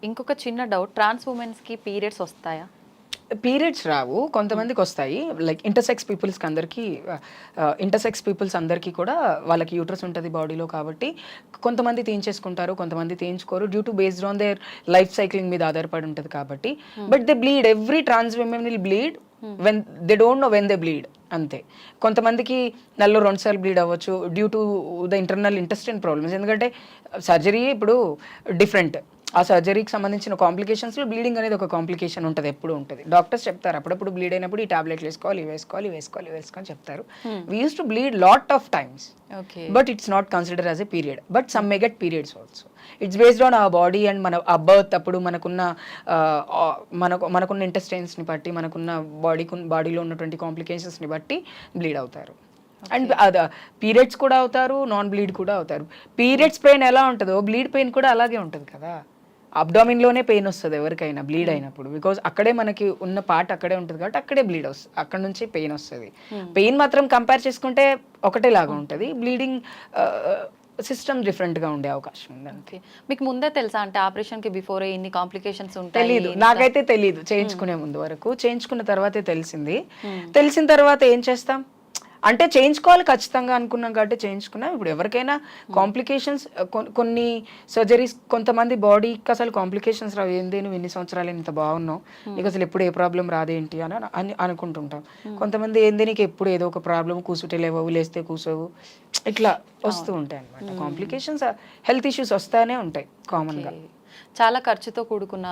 ఇంకొక చిన్న డౌట్, ట్రాన్స్ ఉమెన్స్కి పీరియడ్స్ వస్తాయా? పీరియడ్స్ రావు, కొంతమందికి వస్తాయి. లైక్ ఇంటర్సెక్స్ పీపుల్స్ అందరికీ కూడా వాళ్ళకి యూట్రస్ ఉంటుంది బాడీలో, కాబట్టి కొంతమంది తీయించేసుకుంటారు, కొంతమంది తీయించుకోరు, due to based on their life cycling మీద ఆధారపడి ఉంటుంది కాబట్టి. But they bleed, every trans women will bleed when they don't know when they bleed, అంతే. కొంతమందికి నెలలో 2 సార్లు బ్లీడ్ అవ్వచ్చు due to the internal intestine problems. ఎందుకంటే సర్జరీ ఇప్పుడు డిఫరెంట్, ఆ సర్జరీకి సంబంధించిన కాంప్లికేషన్స్లో బ్లీడింగ్ అనేది ఒక కాంప్లికేషన్ ఉంటుంది, ఎప్పుడు ఉంటుంది. డాక్టర్స్ చెప్తారు అప్పుడప్పుడు బ్లీడ్ అయినప్పుడు ఈ టాబ్లెట్లు వేసుకోవాలి, వేసుకోవాలి చెప్తారు. We use to bleed lot of times, but it's not consider as a period. But some may get periods also. It's based on our body and మన ఆ బర్త్ అప్పుడు మనకున్న ఇంటెస్టైన్స్ని బట్టి, మనకున్న బాడీలో ఉన్నటువంటి కాంప్లికేషన్స్ని బట్టి బ్లీడ్ అవుతారు. అండ్ పీరియడ్స్ కూడా అవుతారు, నాన్ బ్లీడ్ కూడా అవుతారు. పీరియడ్స్ పెయిన్ ఎలా ఉంటుందో బ్లీడ్ పెయిన్ కూడా అలాగే ఉంటుంది కదా. అబ్డామిన్లోనే పెయిన్ వస్తుంది ఎవరికైనా బ్లీడ్ అయినప్పుడు, బికాజ్ అక్కడే మనకి ఉన్న పార్ట్ అక్కడే ఉంటుంది కాబట్టి అక్కడే బ్లీడ్ వస్తుంది, అక్కడ నుంచి పెయిన్ వస్తుంది. పెయిన్ మాత్రం కంపేర్ చేసుకుంటే ఒకటేలాగా ఉంటుంది, బ్లీడింగ్ సిస్టమ్ డిఫరెంట్గా ఉండే అవకాశం ఉంది. ఓకే, మీకు ముందే తెలుసా అంటే ఆపరేషన్కి బిఫోర్ ఇన్ని కాంప్లికేషన్స్ ఉంటాయి? తెలీదు, నాకైతే తెలీదు. చేయించుకునే ముందు వరకు, చేయించుకున్న తర్వాతే తెలిసింది. తెలిసిన తర్వాత ఏం చేస్తాం అంటే చేయించుకోవాలి ఖచ్చితంగా అనుకున్నాం కాబట్టి చేయించుకున్నాం. ఇప్పుడు ఎవరికైనా కాంప్లికేషన్స్, కొన్ని సర్జరీస్, కొంతమంది బాడీకి అసలు కాంప్లికేషన్స్ రావు, ఏంది నువ్వు ఎన్ని సంవత్సరాలు ఇంత బాగున్నావు, నీకు అసలు ఎప్పుడు ఏ ప్రాబ్లం రాదేంటి అని అనుకుంటుంటాం. కొంతమంది ఏంది నీకు ఎప్పుడు ఏదో ఒక ప్రాబ్లం, కూసుటే లేవవు, లేస్తే కూసోవు, ఇట్లా వస్తూ ఉంటాయి అనమాట. కాంప్లికేషన్స్, హెల్త్ ఇష్యూస్ వస్తానే ఉంటాయి కామన్గా. చాలా ఖర్చుతో కూడుకున్న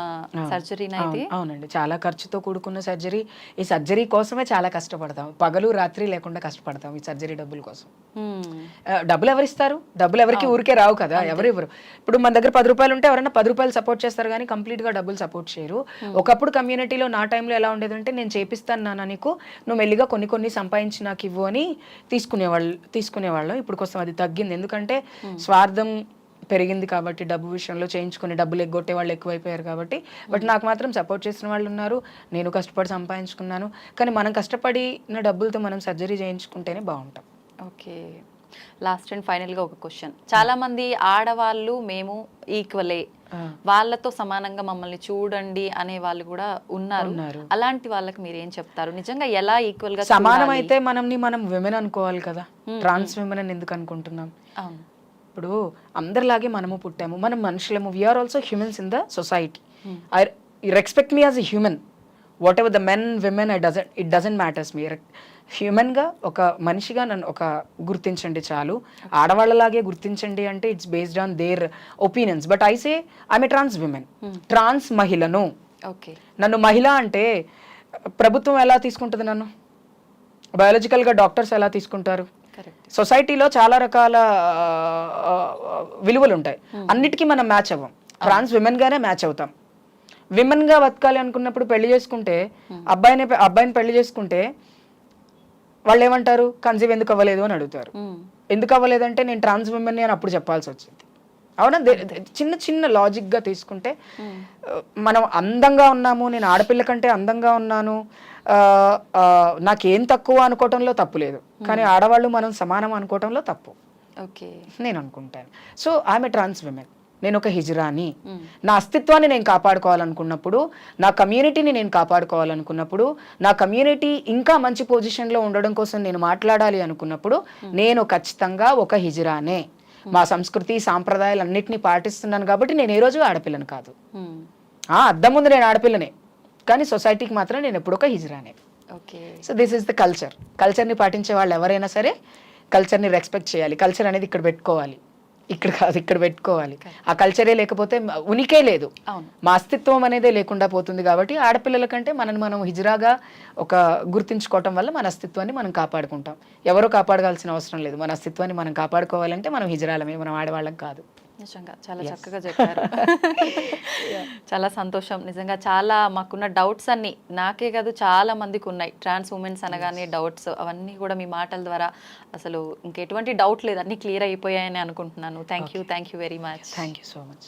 సర్జరీ అయితే. అవునండి, చాలా ఖర్చుతో కూడుకున్న సర్జరీ. ఈ సర్జరీ కోసమే చాలా కష్టపడతాం, పగలు రాత్రి లేకుండా కష్టపడతాం ఈ సర్జరీ డబ్బుల కోసం. డబ్బులు ఎవరిస్తారు? డబ్బులు ఎవరికి ఊరికే రావు కదా, ఎవరు. ఇప్పుడు మన దగ్గర 10 రూపాయలు ఉంటే ఎవరైనా 10 రూపాయలు సపోర్ట్ చేస్తారు కానీ కంప్లీట్గా డబ్బులు సపోర్ట్ చేయరు. ఒకప్పుడు కమ్యూనిటీలో నా టైంలో ఎలా ఉండేదంటే, నేను చేపిస్తాను నాన్న నీకు, నువ్వు మెల్లిగా కొన్ని సంపాదించి నాకు ఇవ్వు అని తీసుకునేవాళ్ళం. ఇప్పుడు కోసం అది తగ్గింది, ఎందుకంటే స్వార్థం పెరిగింది కాబట్టి, డబ్బు విషయంలో చేయించుకుని డబ్బులు ఎగ్గొట్టే వాళ్ళు ఎక్కువైపోయారు కాబట్టి. బట్ నాకు మాత్రం సపోర్ట్ చేసిన వాళ్ళు ఉన్నారు, నేను కష్టపడి సంపాదించుకున్నాను. కానీ మనం కష్టపడిన డబ్బులతో మనం సర్జరీ చేయించుకుంటేనే బాగుంటాం. ఓకే, లాస్ట్ అండ్ ఫైనల్గా ఒక క్వశ్చన్. చాలా మంది ఆడవాళ్ళు మేము ఈక్వలే, వాళ్ళతో సమానంగా మమ్మల్ని చూడండి అనే వాళ్ళు కూడా ఉన్నారు. అలాంటి వాళ్ళకి మీరు ఏం చెప్తారు? నిజంగా ఎలా ఈక్వల్ గా సమానం అయితే మనం విమెన్ అనుకోవాలి కదా, ట్రాన్స్ విమెన్ అని ఎందుకు అనుకుంటున్నాం? ఇప్పుడు అందరిలాగే మనము పుట్టాము, మనం మనుషులము, we are also humans in the society. I respect me as a human, whatever the men women, it doesn't matters me. హ్యూమన్గా ఒక మనిషిగా నన్ను గుర్తించండి చాలు. ఆడవాళ్ళలాగే గుర్తించండి అంటే it's based on their opinions. But I say I am a trans women, trans మహిళను. ఓకే, నన్ను మహిళ అంటే ప్రభుత్వం ఎలా తీసుకుంటుంది, నన్ను బయాలజికల్గా డాక్టర్స్ ఎలా తీసుకుంటారు? సొసైటీలో చాలా రకాల విలువలు ఉంటాయి, అన్నిటికీ మనం మ్యాచ్ అవ్వం. ట్రాన్స్ విమెన్ గానే మ్యాచ్ అవుతాం. విమెన్ గా బతకాలి అనుకున్నప్పుడు పెళ్లి చేసుకుంటే, అబ్బాయిని పెళ్లి చేసుకుంటే వాళ్ళు ఏమంటారు, కన్సీవ్ ఎందుకు అవ్వలేదు అని అడుగుతారు. ఎందుకు అవ్వలేదంటే నేను ట్రాన్స్ విమెన్ అని అప్పుడు చెప్పాల్సి వచ్చింది. అవునా? చిన్న లాజిక్గా తీసుకుంటే, మనం అందంగా ఉన్నాము, నేను ఆడపిల్ల కంటే అందంగా ఉన్నాను, నాకేం తక్కువ అనుకోవటంలో తప్పు లేదు, కానీ ఆడవాళ్ళు మనం సమానం అనుకోవటంలో తప్పు నేను అనుకుంటాను. So I'm a trans women, నేను ఒక హిజ్రాని. నా అస్తిత్వాన్ని నేను కాపాడుకోవాలనుకున్నప్పుడు, నా కమ్యూనిటీని నేను కాపాడుకోవాలనుకున్నప్పుడు, నా కమ్యూనిటీ ఇంకా మంచి పొజిషన్లో ఉండడం కోసం నేను మాట్లాడాలి అనుకున్నప్పుడు, నేను ఖచ్చితంగా ఒక హిజ్రానే. మా సంస్కృతి సాంప్రదాయాలు అన్నింటినీ పాటిస్తున్నాను కాబట్టి నేను ఏ రోజు ఆడపిల్లను కాదు. అద్దం ముందు నేను ఆడపిల్లనే, కానీ సొసైటీకి మాత్రం నేను ఎప్పుడు ఒక హిజ్రానే. So this is the culture. కల్చర్ని పాటించే వాళ్ళు ఎవరైనా సరే కల్చర్ని రెస్పెక్ట్ చేయాలి. కల్చర్ అనేది ఇక్కడ పెట్టుకోవాలి, ఇక్కడ కాదు, ఇక్కడ పెట్టుకోవాలి. ఆ కల్చరే లేకపోతే ఉనికే లేదు, మా అస్తిత్వం అనేదే లేకుండా పోతుంది. కాబట్టి ఆడపిల్లల కంటే మనం హిజ్రాగా గుర్తించుకోవటం వల్ల మన అస్తిత్వాన్ని మనం కాపాడుకుంటాం. ఎవరో కాపాడగాల్సిన అవసరం లేదు. మన అస్తిత్వాన్ని మనం కాపాడుకోవాలంటే మనం హిజ్రాలమే, మనం ఆడవాళ్ళం కాదు. నిజంగా చాలా చక్కగా చెప్పారు. చాలా సంతోషం. నిజంగా చాలా మాకున్న డౌట్స్ అన్ని, నాకే కాదు చాలా మందికి ఉన్నాయి. ట్రాన్స్ ఉమెన్స్ అనగానే డౌట్స్ అవన్నీ కూడా మీ మాటల ద్వారా అసలు ఇంకెటువంటి డౌట్ లేదు, అన్ని క్లియర్ అయిపోయాయని అనుకుంటున్నాను. Thank you very much. Thank you so much.